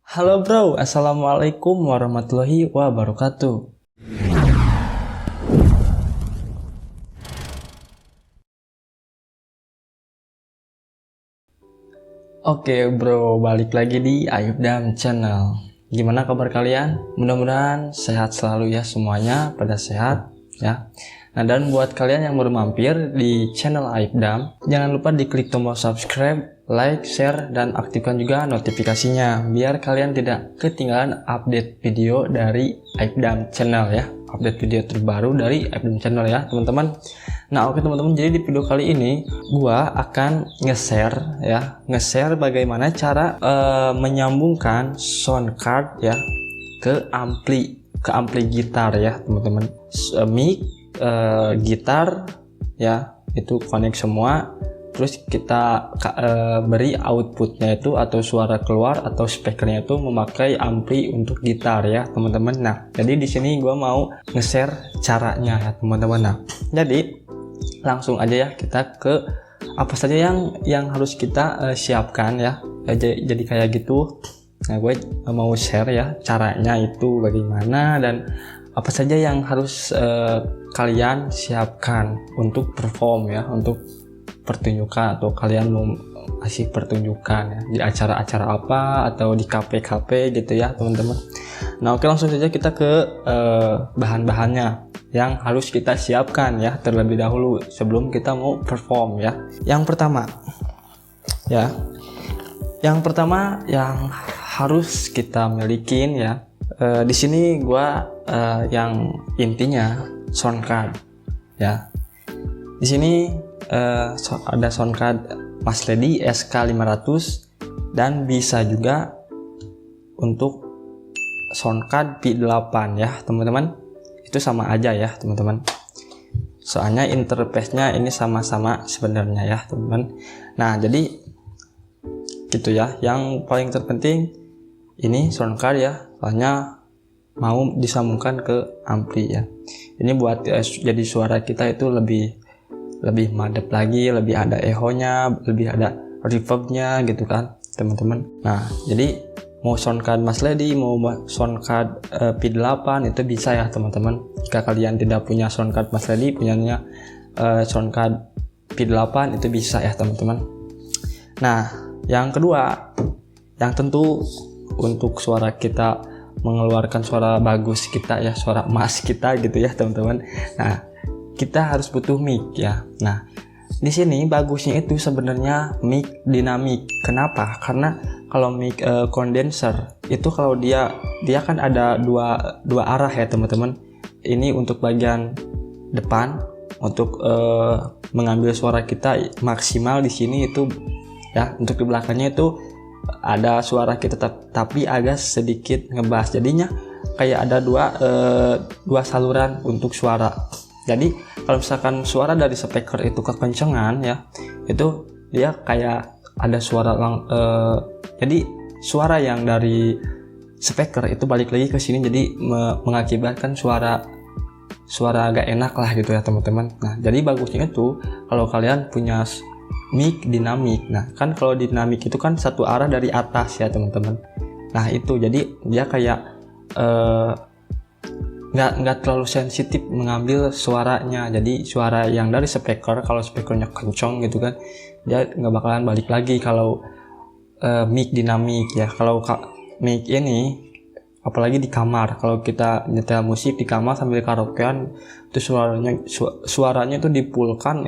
Halo bro, assalamualaikum warahmatullahi wabarakatuh. Oke bro, balik lagi di Aibdam Channel. Gimana kabar kalian? Mudah-mudahan sehat selalu ya semuanya, pada sehat ya. Nah, dan buat kalian yang baru mampir di channel Aibdam, jangan lupa diklik tombol subscribe, like, share, dan aktifkan juga notifikasinya biar kalian tidak ketinggalan update video dari Aibdam Channel ya. Update video terbaru dari Aibdam Channel ya teman-teman. Nah oke teman-teman, jadi di video kali ini gua akan nge-share bagaimana cara menyambungkan sound card ya ke ampli gitar ya teman-teman. Mic, gitar ya, itu connect semua, terus kita beri outputnya itu atau suara keluar atau speakernya itu memakai ampli untuk gitar ya teman-teman. Nah jadi di sini gua mau nge-share caranya ya teman-teman. Nah jadi langsung aja ya kita ke apa saja yang harus kita siapkan ya. Jadi kayak gitu. Nah gue mau share ya caranya itu bagaimana dan apa saja yang harus kalian siapkan untuk perform ya, untuk pertunjukan atau kalian mau kasih pertunjukan ya di acara-acara apa atau di kafe-kafe gitu ya teman-teman. Nah oke, langsung saja kita ke bahan-bahannya yang harus kita siapkan ya terlebih dahulu sebelum kita mau perform ya. Yang pertama yang harus kita milikin ya, di sini gua yang intinya sound card ya. Di sini ada sound card Masledy SK500 dan bisa juga untuk sound card P8 ya teman-teman. Itu sama aja ya teman-teman, soalnya interface-nya ini sama-sama sebenarnya ya teman-teman. Nah jadi gitu ya, yang paling terpenting ini sound card ya, soalnya mau disambungkan ke ampli ya. Ini buat jadi suara kita itu lebih madep lagi, lebih ada echo-nya, lebih ada reverb-nya gitu kan teman-teman. Nah jadi mau sound card Masledy, mau sound card P8 itu bisa ya teman-teman. Jika kalian tidak punya sound card Masledy, punyanya sound card P8 itu bisa ya teman-teman. Nah yang kedua, yang tentu untuk suara kita mengeluarkan suara bagus kita ya, suara emas kita gitu ya teman-teman. Nah kita harus butuh mic ya. Nah di sini bagusnya itu sebenarnya mic dinamik. Kenapa? Karena kalau mic condenser itu kalau dia kan ada dua arah ya teman-teman. Ini untuk bagian depan untuk mengambil suara kita maksimal di sini itu ya. Untuk di belakangnya itu ada suara kita tapi agak sedikit ngebas. Jadinya kayak ada dua saluran untuk suara. Jadi kalau misalkan suara dari speaker itu kekencengan ya, itu dia kayak ada suara jadi suara yang dari speaker itu balik lagi ke sini, jadi mengakibatkan suara agak enak lah gitu ya teman-teman. Nah jadi bagusnya itu kalau kalian punya mic dinamik. Nah kan kalau dinamik itu kan satu arah dari atas ya teman-teman. Nah itu jadi dia kayak nggak terlalu sensitif mengambil suaranya. Jadi suara yang dari speaker, kalau speakernya kencang gitu kan, dia nggak bakalan balik lagi kalau mic dinamik ya. Kalau mic ini apalagi di kamar, kalau kita nyetel musik di kamar sambil karaokean itu suaranya itu dipulkan,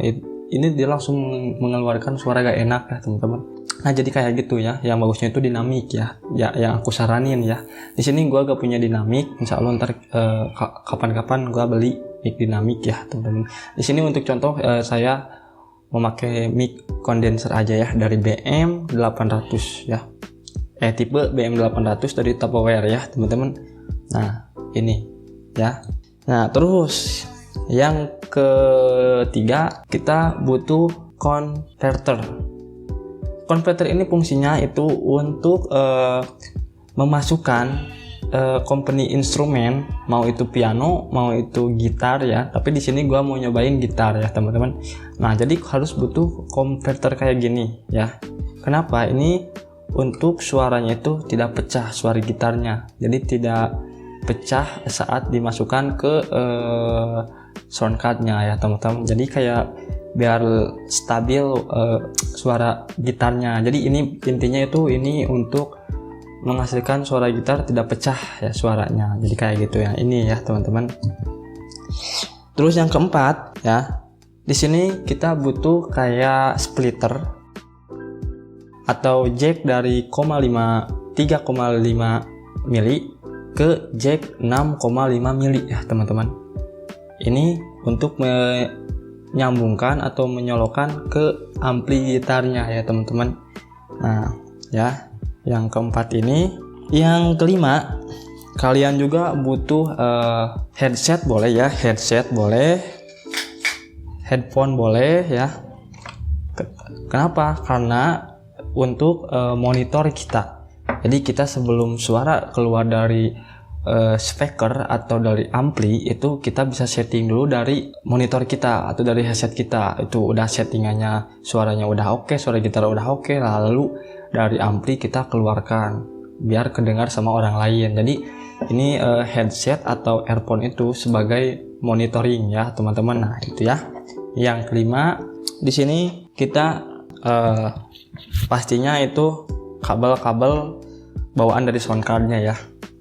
ini dia langsung mengeluarkan suara gak enak ya teman-teman. Nah jadi kayak gitu ya, yang bagusnya itu dinamik ya yang aku saranin ya. Di sini gua gak punya dinamik, insya Allah ntar kapan-kapan gua beli mic dinamik ya teman-teman. Di sini untuk contoh saya memakai mic condenser aja ya dari BM800 ya, tipe BM800 dari Tupperware ya teman-teman. Nah ini ya. Nah terus yang ketiga, kita butuh converter. Converter ini fungsinya itu untuk memasukkan company instrumen, mau itu piano, mau itu gitar ya. Tapi di sini gua mau nyobain gitar ya teman-teman. Nah jadi harus butuh converter kayak gini ya. Kenapa? Ini untuk suaranya itu tidak pecah, suara gitarnya. Jadi tidak pecah saat dimasukkan ke sound cardnya ya teman-teman. Jadi kayak biar stabil suara gitarnya. Jadi ini intinya itu ini untuk menghasilkan suara gitar tidak pecah ya suaranya. Jadi kayak gitu ya. Ini ya teman-teman. Terus yang keempat ya, di sini kita butuh kayak splitter atau jack dari 3,5 mili ke jack 6,5 mili ya teman-teman. Ini untuk menyambungkan atau menyolokkan ke ampli gitarnya ya teman-teman. Nah ya, yang keempat ini. Yang kelima, kalian juga butuh headset boleh ya, headset boleh, headphone boleh ya. Kenapa? Karena untuk monitor kita. Jadi kita sebelum suara keluar dari speaker atau dari ampli itu kita bisa setting dulu dari monitor kita atau dari headset kita. Itu udah settingannya, suaranya udah oke, suara gitar udah oke, lalu dari ampli kita keluarkan biar kedengar sama orang lain. Jadi ini headset atau earphone itu sebagai monitoring ya teman-teman. Nah itu ya. Yang kelima, di sini kita pastinya itu kabel-kabel bawaan dari sound cardnya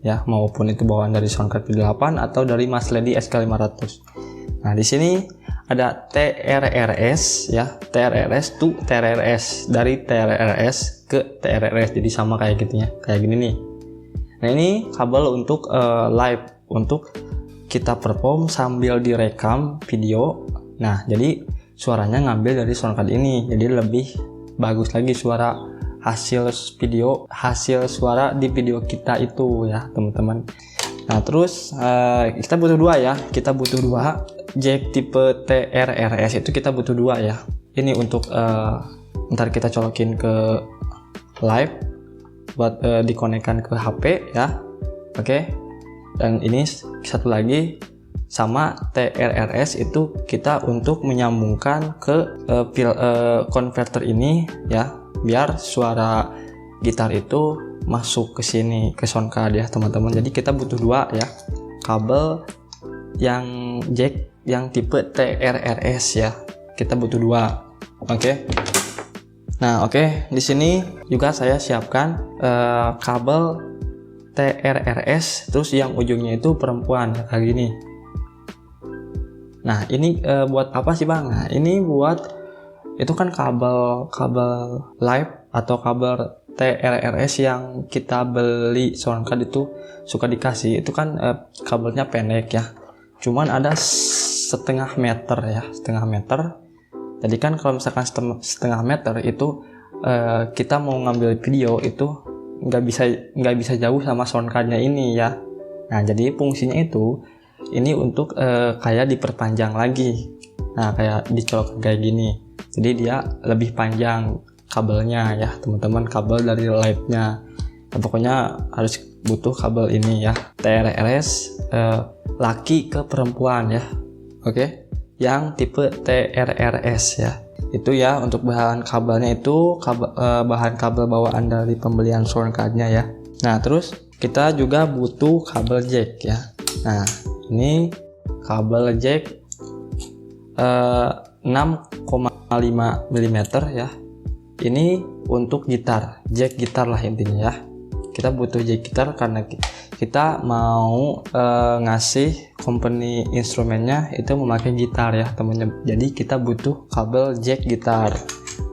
ya, maupun itu bawaan dari soundcard P8 atau dari Mas Lady SK500. Nah di sini ada TRRS ya, TRRS to TRRS, dari TRRS ke TRRS, jadi sama kayak gitu ya, kayak gini nih. Nah ini kabel untuk live, untuk kita perform sambil direkam video. Nah jadi suaranya ngambil dari soundcard ini, jadi lebih bagus lagi suara hasil suara di video kita itu ya teman-teman. Nah terus kita butuh dua jack tipe TRRS, itu kita butuh dua ya. Ini untuk ntar kita colokin ke live buat dikonekkan ke HP ya. Oke. Dan ini satu lagi sama TRRS itu kita untuk menyambungkan ke converter ini ya, biar suara gitar itu masuk ke sini, ke soundcard ya teman-teman. Jadi kita butuh dua ya kabel yang jack yang tipe TRRS ya, kita butuh dua. Oke. Nah oke, di sini juga saya siapkan kabel TRRS, terus yang ujungnya itu perempuan ya, kayak gini. Nah ini buat apa sih bang? Nah ini buat, itu kan kabel live atau kabel TRRS yang kita beli soundcard itu suka dikasih, itu kan kabelnya pendek ya, cuman ada setengah meter ya, setengah meter. Jadi kan kalau misalkan setengah meter itu kita mau ngambil video itu nggak bisa jauh sama soundcardnya ini ya. Nah jadi fungsinya itu ini untuk kayak diperpanjang lagi. Nah kayak dicolok kayak gini, jadi dia lebih panjang kabelnya ya teman-teman, kabel dari live-nya. Nah, pokoknya harus butuh kabel ini ya, TRRS laki ke perempuan ya. Oke, yang tipe TRRS ya. Itu ya untuk bahan kabelnya, itu bahan kabel bawaan dari pembelian soundcardnya ya. Nah terus kita juga butuh kabel jack ya. Nah ini kabel jack 6,5 mm ya. Ini untuk gitar, jack gitar lah intinya ya. Kita butuh jack gitar karena kita mau ngasih company instrumennya itu memakai gitar ya temennya. Jadi kita butuh kabel jack gitar.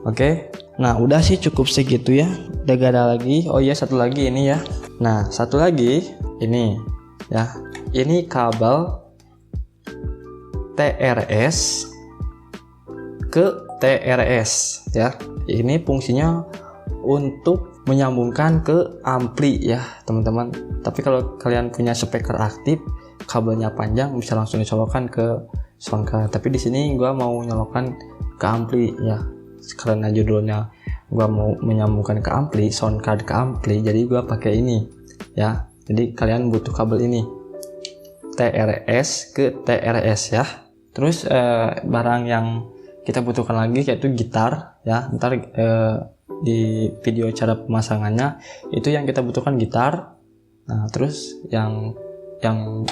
Oke. Nah udah sih cukup segitu ya. Udah gak ada lagi. Oh iya satu lagi ini ya. Nah satu lagi ini ya. Ini kabel TRS ke TRS ya. Ini fungsinya untuk menyambungkan ke ampli ya teman-teman. Tapi kalau kalian punya speaker aktif, kabelnya panjang, bisa langsung dicolokkan ke soundcard. Tapi di sini gua mau nyolokkan ke ampli ya, karena judulnya gua mau menyambungkan ke ampli, soundcard ke ampli, jadi gua pakai ini ya. Jadi kalian butuh kabel ini TRS ke TRS ya. Terus barang yang kita butuhkan lagi yaitu gitar ya. Ntar di video cara pemasangannya itu yang kita butuhkan gitar. Nah, terus yang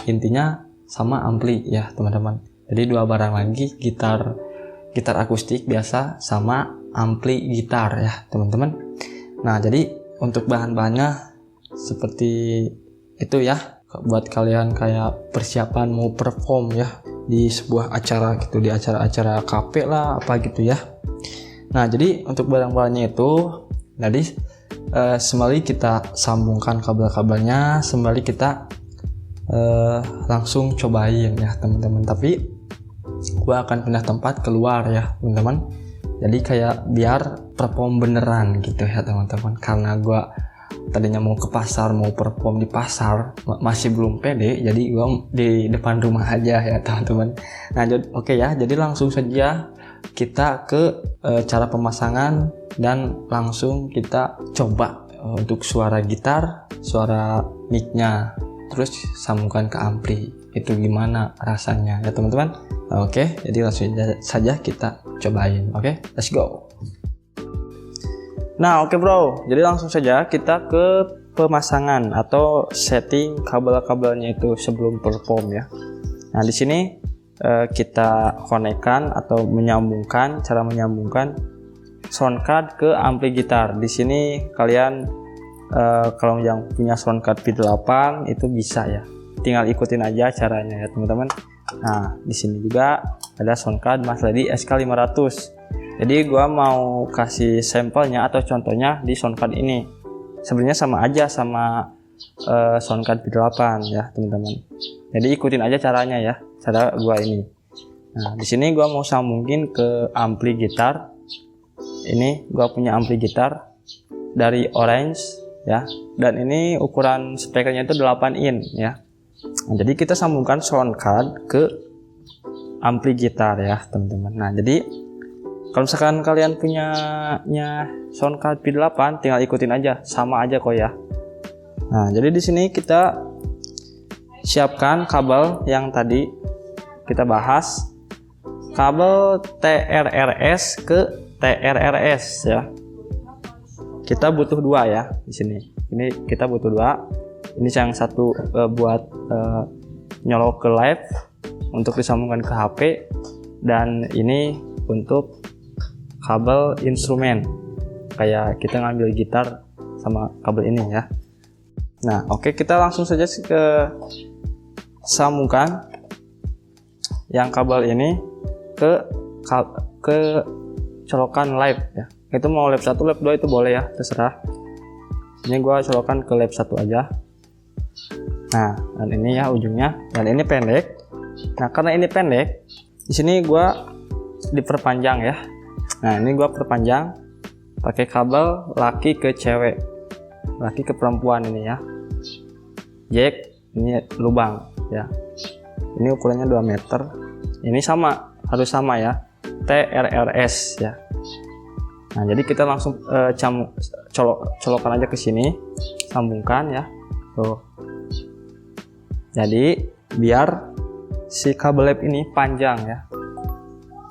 intinya sama ampli ya teman-teman. Jadi 2 barang lagi, gitar akustik biasa sama ampli gitar ya teman-teman. Nah, jadi untuk bahan-bahannya seperti itu ya, buat kalian kayak persiapan mau perform ya di sebuah acara gitu, di acara-acara kafe lah apa gitu ya. Nah, jadi untuk barang-barangnya itu tadi sembari kita sambungkan kabel-kabelnya, sembari kita langsung cobain ya teman-teman. Tapi gua akan pindah tempat keluar ya teman-teman. Jadi kayak biar perform beneran gitu ya teman-teman. Karena gua tadinya mau ke pasar, mau perform di pasar, masih belum pede, jadi gua di depan rumah aja ya teman-teman. Nah, oke ya, jadi langsung saja kita ke cara pemasangan dan langsung kita coba untuk suara gitar, suara mic-nya, terus sambungkan ke ampli. Itu gimana rasanya ya teman-teman? Oke, jadi langsung saja kita cobain. Oke, let's go. Nah, oke bro, jadi langsung saja kita ke pemasangan atau setting kabel-kabelnya itu sebelum perform ya. Nah, di sini kita konekkan atau menyambungkan, cara menyambungkan sound card ke ampli gitar. Di sini kalian kalau yang punya sound card V8 itu bisa ya, tinggal ikutin aja caranya ya teman-teman. Nah, di sini juga ada sound card Mas Lady SK500. Jadi gua mau kasih sampelnya atau contohnya di sound card ini. Sebenarnya sama aja sama sound card V8 ya teman-teman. Jadi ikutin aja caranya ya, cara gua ini. Nah, di sini gua mau sambungin ke ampli gitar. Ini gua punya ampli gitar dari Orange ya. Dan ini ukuran speakernya itu 8 in ya. Nah, jadi kita sambungkan sound card ke ampli gitar ya teman-teman. Nah, jadi kalau misalkan kalian punya sound card V8, tinggal ikutin aja, sama aja kok ya. Nah, jadi di sini kita siapkan kabel yang tadi kita bahas, kabel TRRS ke TRRS ya. Kita butuh 2 ya di sini. Ini kita butuh 2. Ini yang satu buat nyolok ke live untuk disambungkan ke HP, dan ini untuk kabel instrumen, kayak kita ngambil gitar sama kabel ini ya. Nah, oke, kita langsung saja ke sambungkan yang kabel ini ke colokan live ya. Itu mau lab 1, lab 2 itu boleh ya, terserah. Ini gua colokan ke lab 1 aja. Nah, dan ini ya ujungnya, dan ini pendek. Nah, karena ini pendek, di sini gua diperpanjang ya. Nah, ini gua perpanjang pakai kabel laki ke cewek, laki ke perempuan ini ya. Jack, ini lubang ya. Ini ukurannya 2 meter. Ini sama, harus sama ya. TRRS ya. Nah, jadi kita langsung colokan aja ke sini, sambungkan ya. Tuh. Jadi biar si kabel lab ini panjang ya.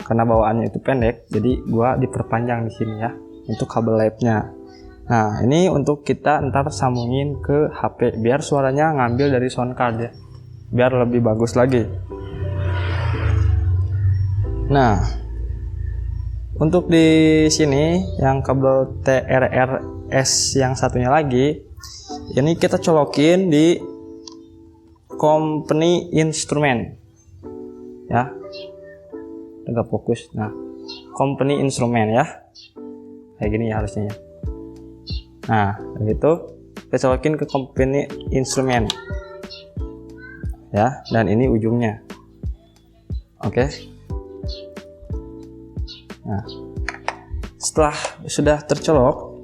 Karena bawaannya itu pendek, jadi gua diperpanjang di sini ya untuk kabel labnya. Nah, ini untuk kita ntar sambungin ke HP biar suaranya ngambil dari sound card ya, biar lebih bagus lagi. Nah, untuk di sini yang kabel TRRS yang satunya lagi, ini kita colokin di company instrument ya. Agak fokus. Nah, company instrument ya, kayak gini ya harusnya ya. Nah, begitu kita colokin ke company instrument ya, dan ini ujungnya. Oke. Nah, setelah sudah tercolok,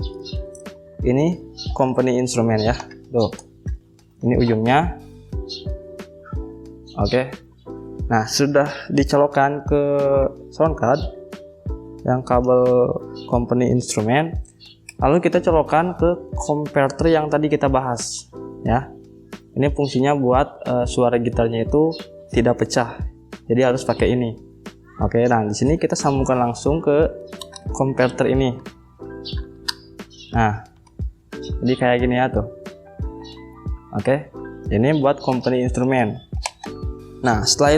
ini company instrument ya. Tuh, ini ujungnya. Oke. Nah, sudah dicolokkan ke sound card yang kabel company instrument, lalu kita colokkan ke converter yang tadi kita bahas ya. Ini fungsinya buat suara gitarnya itu tidak pecah, jadi harus pakai ini. Oke, nah di sini kita sambungkan langsung ke converter ini. Nah, jadi kayak gini ya tuh. Oke, ini buat company instrumen. Nah, setelah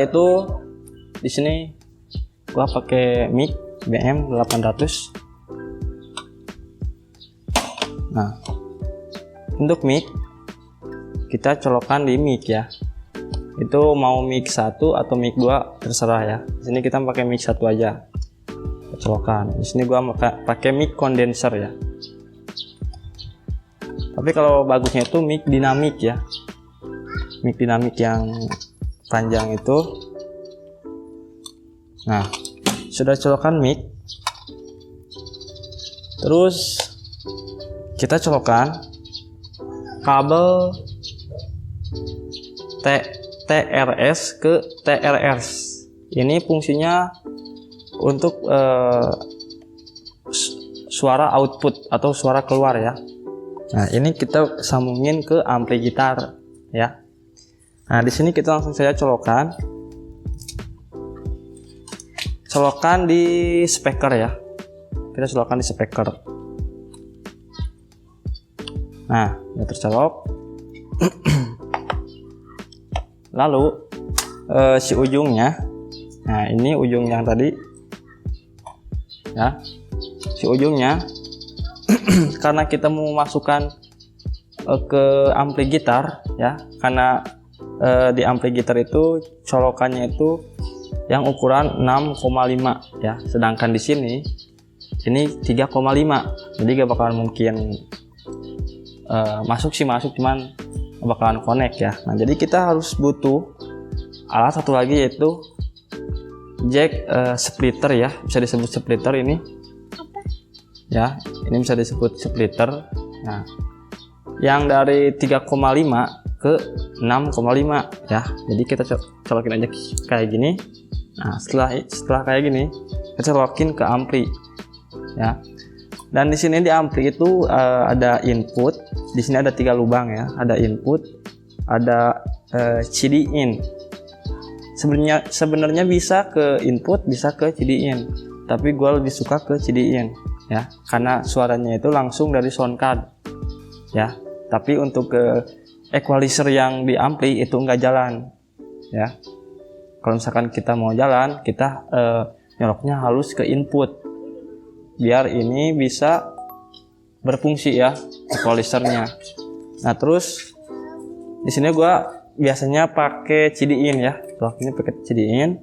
itu di sini gua pakai mic BM 800. Nah, untuk mic kita colokkan di mic ya. Itu mau mic 1 atau mic 2 terserah ya. Di sini kita pakai mic 1 aja. Kita colokkan. Di sini gua pakai mic condenser ya. Tapi kalau bagusnya itu mic dinamik ya. Mic dinamik yang panjang itu. Nah, sudah colokkan mic. Terus kita colokkan kabel TRS ke TRS. Ini fungsinya untuk suara output atau suara keluar ya. Nah, ini kita sambungin ke ampli gitar ya. Nah, di sini kita langsung saja colokkan di speaker ya. Kita colokkan di speaker. Nah, udah tercolok. Lalu si ujungnya, nah ini ujung yang tadi ya, si ujungnya karena kita mau masukkan ke ampli gitar ya, karena di ampli gitar itu colokannya itu yang ukuran 6,5 ya, sedangkan di sini ini 3,5, jadi gak bakalan mungkin masuk cuman bakalan connect ya. Nah, jadi kita harus butuh alat satu lagi, yaitu jack splitter ya, bisa disebut splitter ini ya, ini bisa disebut splitter. Nah, yang dari 3,5 ke 6,5 ya, jadi kita colokin aja kayak gini. Nah, setelah kayak gini kita colokin ke ampli ya. Dan di sini di ampli itu ada input. Di sini ada 3 lubang ya. Ada input, ada CD in. Sebenarnya bisa ke input, bisa ke CD in. Tapi gue lebih suka ke CD in ya, karena suaranya itu langsung dari sound card ya. Tapi untuk ke equalizer yang di ampli itu nggak jalan ya. Kalau misalkan kita mau jalan, kita nyoloknya halus ke input, biar ini bisa berfungsi ya equalizernya. Nah, terus di sini gua biasanya pakai CD in ya. Tuh, ini pakai CD in.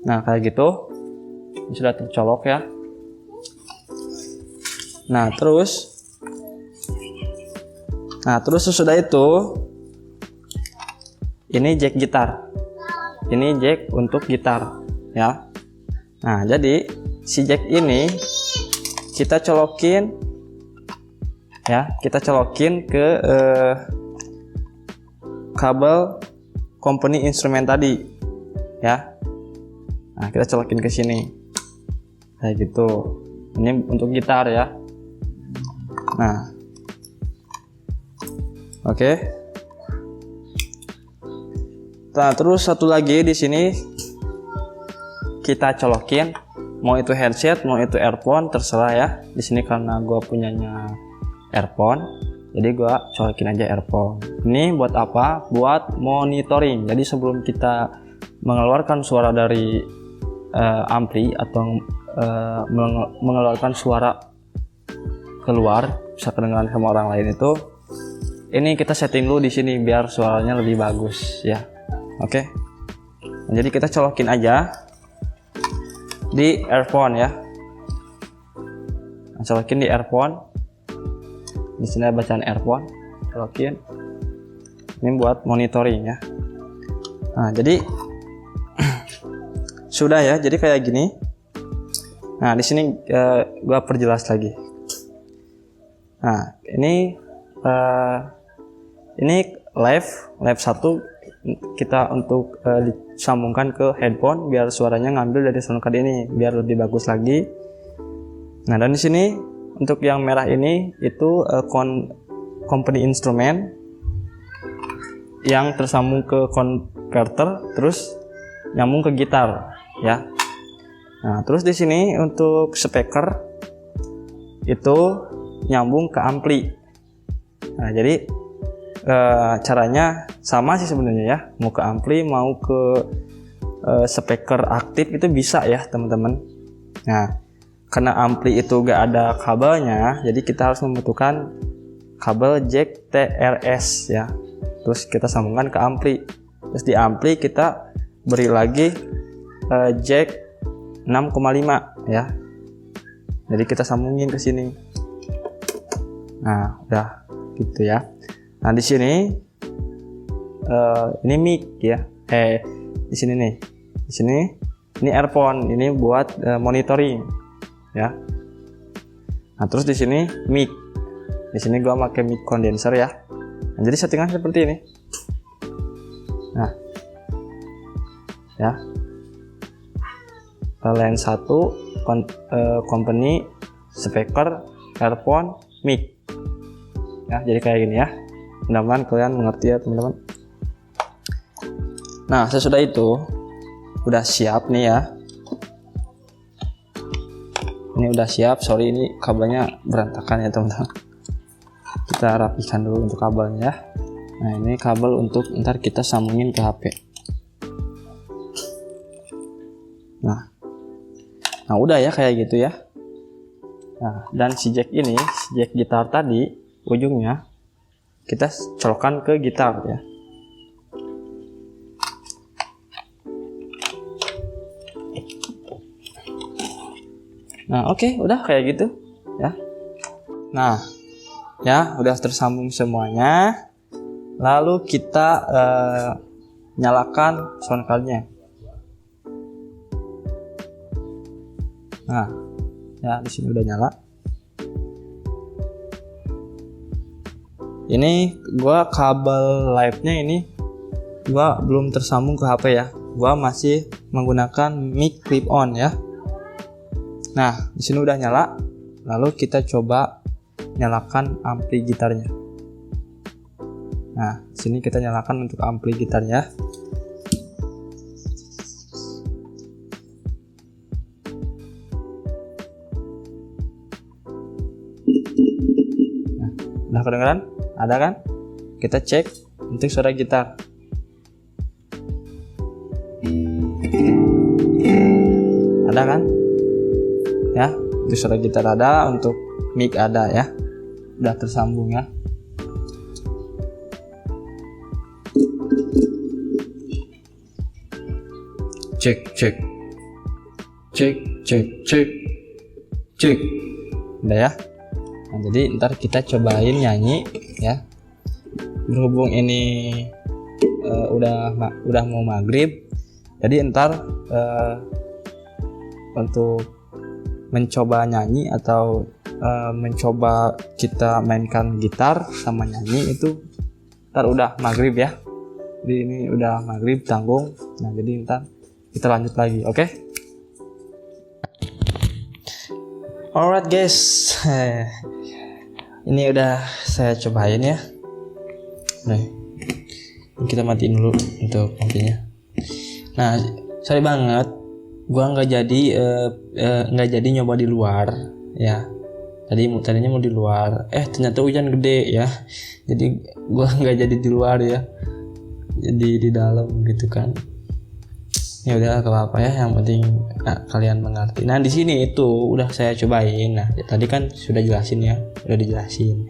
Nah, kayak gitu. Ini sudah tercolok ya. Nah, terus sesudah itu ini jack gitar. Ini jack untuk gitar ya. Nah, jadi si jack ini kita colokin ke kabel company instrumen tadi ya. Nah, kita colokin ke sini kayak gitu. Ini untuk gitar ya. Nah, oke. Nah, terus satu lagi di sini kita colokin, mau itu headset, mau itu earphone, terserah ya. Di sini karena gua punyanya earphone, jadi gua colokin aja earphone. Ini buat apa? Buat monitoring. Jadi sebelum kita mengeluarkan suara dari ampli atau mengeluarkan suara keluar, bisa kedengaran sama orang lain, itu ini kita setting dulu di sini biar suaranya lebih bagus ya. Oke. Nah, jadi kita colokin aja di earphone ya. Nah, colokin di earphone. Di sini ada bacaan earphone, colokin. Ini buat monitoring ya. Nah, jadi sudah ya. Jadi kayak gini. Nah, di sini gua perjelas lagi. Nah, ini live 1 kita untuk disambungkan ke headphone biar suaranya ngambil dari sound card ini biar lebih bagus lagi. Nah, dan di sini untuk yang merah ini itu company instrumen yang tersambung ke converter terus nyambung ke gitar ya. Nah, terus di sini untuk speaker itu nyambung ke ampli. Nah, jadi caranya sama sih sebenarnya ya. Mau ke ampli, mau ke speaker aktif itu bisa ya teman-teman. Nah, karena ampli itu gak ada kabelnya, jadi kita harus membutuhkan kabel jack TRS ya. Terus kita sambungkan ke ampli. Terus di ampli kita beri lagi jack 6,5 ya. Jadi kita sambungin ke sini. Nah, udah gitu ya. Nah, di sini ini mic ya. Di sini nih. Di sini ini earphone, ini buat monitoring ya. Nah, terus di sini mic. Di sini gua pakai mic condenser ya. Nah, jadi settingan seperti ini. Nah, ya. Line 1 company, speaker, earphone, mic. Ya, jadi kayak gini ya. Mudah-mudahan kalian mengerti ya, teman-teman. Nah, sesudah itu udah siap nih ya. Ini udah siap. Sorry, ini kabelnya berantakan ya, teman-teman. Kita rapikan dulu untuk kabelnya ya. Nah, ini kabel untuk ntar kita sambungin ke HP. Nah, udah ya kayak gitu ya. Nah, dan si jack ini, si jack gitar tadi, ujungnya kita colokkan ke gitar ya. Nah, oke, udah kayak gitu ya. Nah, ya udah tersambung semuanya. Lalu kita nyalakan sound cardnya. Nah, ya di sini udah nyala. Ini gua kabel live-nya ini gua belum tersambung ke HP ya. Gua masih menggunakan mic clip on ya. Nah, di sini udah nyala. Lalu kita coba nyalakan ampli gitarnya. Nah, di sini kita nyalakan untuk ampli gitarnya. Nah, udah kedengeran? Ada kan? Kita cek untuk suara gitar. Ada kan? Ya, untuk suara gitar ada, untuk mic ada ya. Udah tersambung ya. Cek. Udah ya. Nah, jadi ntar kita cobain nyanyi ya. Berhubung ini udah mau maghrib, jadi ntar untuk mencoba nyanyi atau mencoba kita mainkan gitar sama nyanyi itu ntar udah maghrib ya. Jadi ini udah maghrib tanggung. Nah, jadi ntar kita lanjut lagi, oke? Alright guys, ini udah saya cobain ya. Nah, kita matiin dulu untuk amplinya. Nah, sorry banget, gua nggak jadi nyoba di luar ya. Tadinya mau di luar, ternyata hujan gede ya. Jadi gua nggak jadi di luar ya, jadi di dalam gitu kan. Ya udah, gak apa-apa ya, yang penting kalian mengerti. Nah, di sini itu udah saya cobain. Nah, tadi kan sudah jelasin ya, udah dijelasin.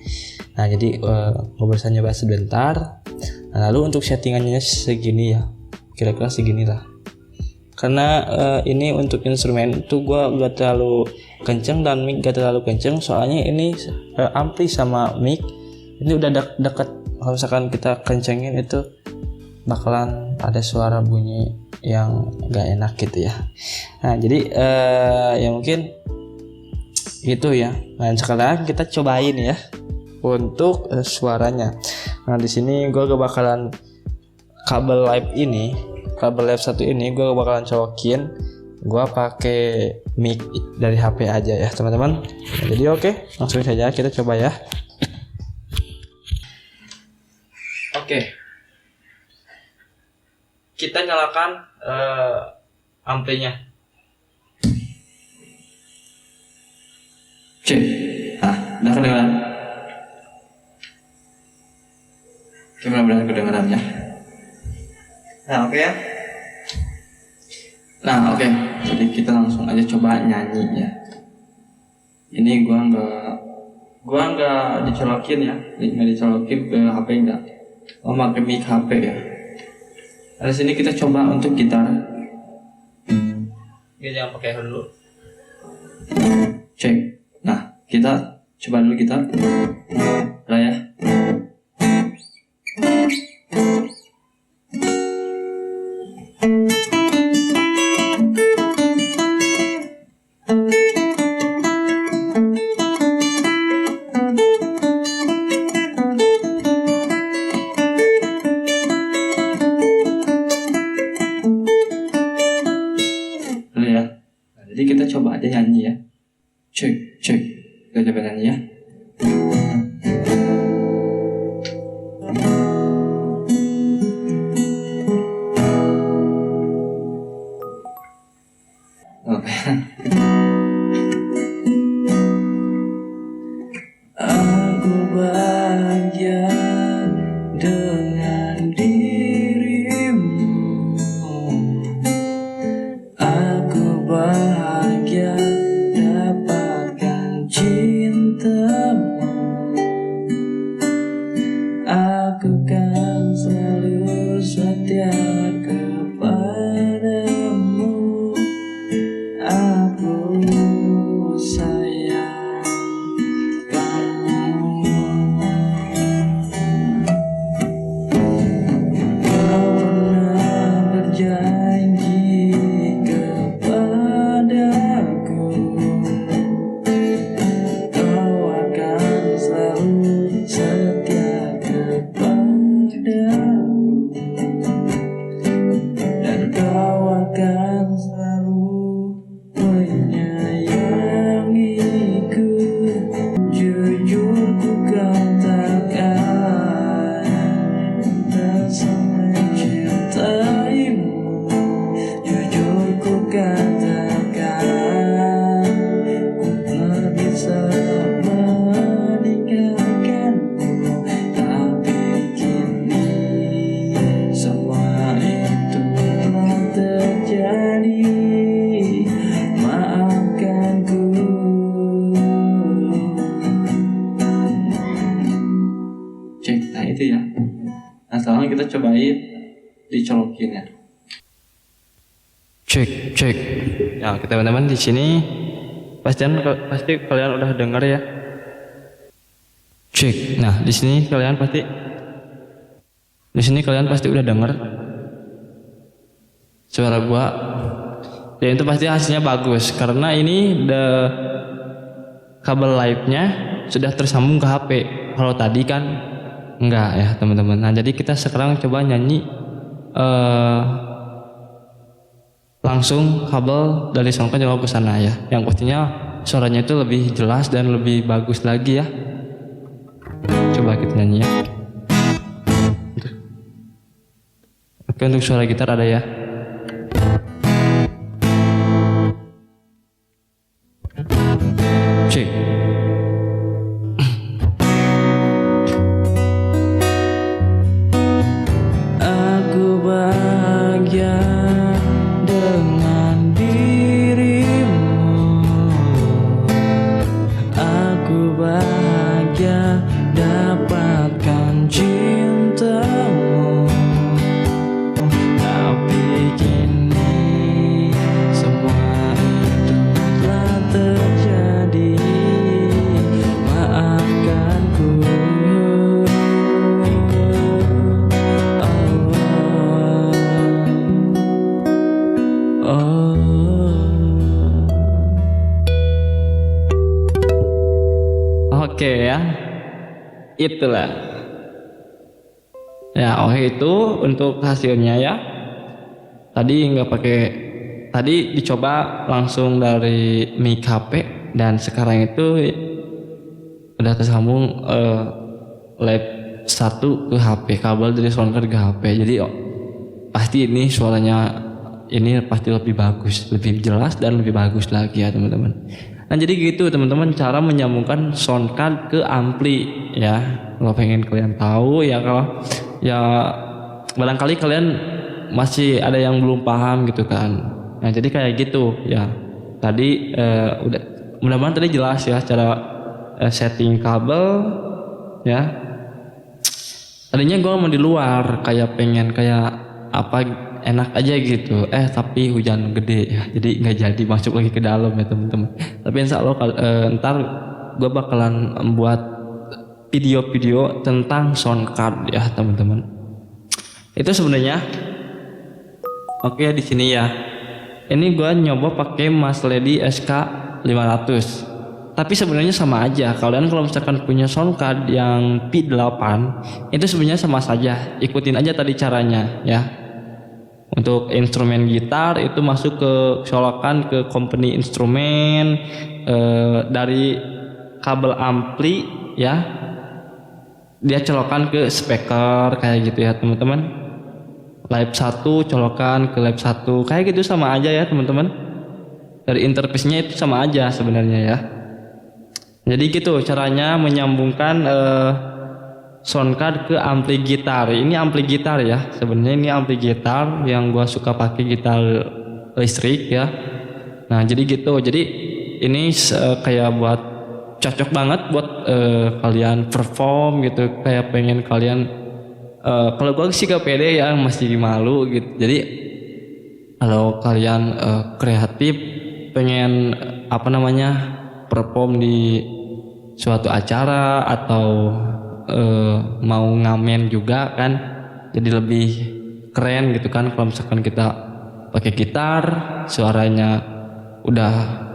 Nah, jadi gue bisa nyoba sebentar. Nah, lalu untuk settingannya segini ya, kira-kira segini lah. Karena ini untuk instrumen itu gue gak terlalu kenceng dan mic gak terlalu kenceng. Soalnya ini ampli sama mic ini udah deket. Kalau misalkan kita kencengin itu bakalan ada suara bunyi yang gak enak gitu ya. Nah, jadi ya mungkin gitu ya. Nah, sekarang kita cobain ya untuk suaranya. Nah, di sini gue gak bakalan kabel live satu ini gue bakalan colokin. Gue pakai mic dari HP aja ya, teman-teman. Nah, jadi oke, langsung saja kita coba ya. Oke. Kita nyalakan amplinya. Cek. Nah, udah kedengeran? Mudah-mudahan kedengerannya. Nah, oke ya. Nah, oke. Jadi kita langsung aja coba nyanyi ya. Ini gua nggak dicolokin ya, nggak dicolokin ke HP enggak. Pakai mic HP ya. Di sini kita coba untuk gitar. Kita jangan pakai dulu. Cek. Nah, kita coba dulu gitar. Udah ya. Jadi kita coba aja nyanyi ya. Cek. Kita coba nyanyi ya. Oke. Aku bahagia dengan dirimu. Aku bahagia dapatkan cintamu. Aku kan selalu setia kepadamu. Aku sayang kamu. Kau pernah berjanji kepadaku, kau akan selalu setia kepadaku, dan kau akan selalu menyayangiku. Jujur ku katakan, rasa mencintaimu. Jujur ku katakan, ku tak bisa meninggalkanmu. Tapi kini semua itu telah terjadi. Maafkanku. Cek, nah itu ya. Nah sekarang kita cobain dicolokin ya. Cek. Ya, teman-teman di sini pasti kalian udah dengar ya. Cek. Nah, di sini kalian pasti udah dengar suara gua. Dan itu pasti hasilnya bagus karena ini kabel live-nya sudah tersambung ke HP. Kalau tadi kan enggak ya, teman-teman. Nah, jadi kita sekarang coba nyanyi langsung kabel dari soundcard jauh ke sana ya. Yang pastinya suaranya itu lebih jelas dan lebih bagus lagi ya. Coba kita nyanyi ya. Oke, untuk suara gitar ada ya. Cek. Aku bahagia dengan dirimu. Aku bahagia dapatkan cintamu. Tapi kini semua itu telah terjadi. Maafkanku. Oke ya, itulah ya. Oke, itu untuk hasilnya ya. Tadi dicoba langsung dari mic HP dan sekarang itu udah tersambung lab 1 ke HP, kabel dari soundcard ke HP. Jadi pasti ini suaranya ini pasti lebih bagus, lebih jelas dan lebih bagus lagi ya teman-teman. Nah jadi gitu teman-teman cara menyambungkan sound card ke ampli ya. Kalau pengen kalian tahu ya, kalau ya barangkali kalian masih ada yang belum paham gitu kan. Nah jadi kayak gitu ya. Tadi udah mudah-mudahan tadi jelas ya cara setting kabel ya. Tadinya gue mau di luar kayak pengen kayak apa enak aja gitu, tapi hujan gede ya, jadi nggak jadi masuk lagi ke dalam ya teman-teman. Tapi insya Allah ntar gue bakalan membuat video-video tentang sound card ya teman-teman. Itu sebenarnya oke di sini ya. Ini gue nyoba pakai Mas Lady SK 500. Tapi sebenarnya sama aja. Kalian kalau misalkan punya sound card yang P8 itu sebenarnya sama saja. Ikutin aja tadi caranya ya. Untuk instrumen gitar itu masuk ke colokan ke company instrumen, dari kabel ampli ya. Dia colokan ke speaker kayak gitu ya teman-teman. Live 1 colokan ke live 1 kayak gitu sama aja ya teman-teman. Dari interface-nya itu sama aja sebenarnya ya. Jadi gitu caranya menyambungkan sound card ke ampli gitar. Ini ampli gitar ya. Sebenarnya ini ampli gitar yang gua suka pakai gitar listrik ya. Nah, jadi gitu. Jadi ini kayak buat cocok banget buat kalian perform gitu. Kayak pengen kalian kalau gua sih gak pede ya, masih malu gitu. Jadi kalau kalian kreatif pengen perform di suatu acara atau mau ngamen juga kan, jadi lebih keren gitu kan kalau misalkan kita pakai gitar suaranya udah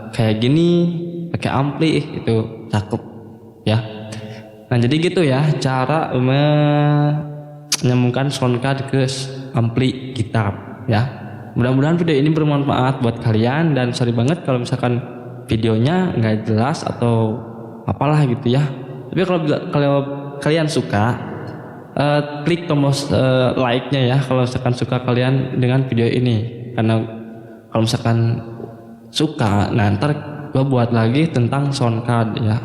kayak gini pakai ampli itu cakep ya. Nah jadi gitu ya cara menyambungkan sound card ke ampli gitar ya. Mudah-mudahan video ini bermanfaat buat kalian, dan sorry banget kalau misalkan videonya nggak jelas atau apalah gitu ya. Tapi kalau kalian suka, klik tombol like-nya ya kalau misalkan suka kalian dengan video ini. Karena kalau misalkan suka, nah ntar gue buat lagi tentang sound card ya.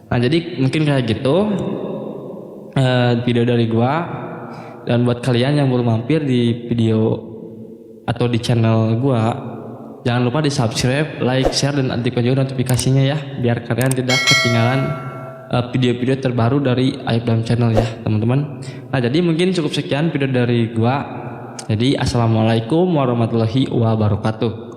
Nah jadi mungkin kayak gitu video dari gue. Dan buat kalian yang belum mampir di video atau di channel gue, jangan lupa di subscribe, like, share, dan aktifkan juga notifikasinya ya, biar kalian tidak ketinggalan video-video terbaru dari Aibdam Channel ya teman-teman. Nah jadi mungkin cukup sekian video dari gua. Jadi assalamualaikum warahmatullahi wabarakatuh.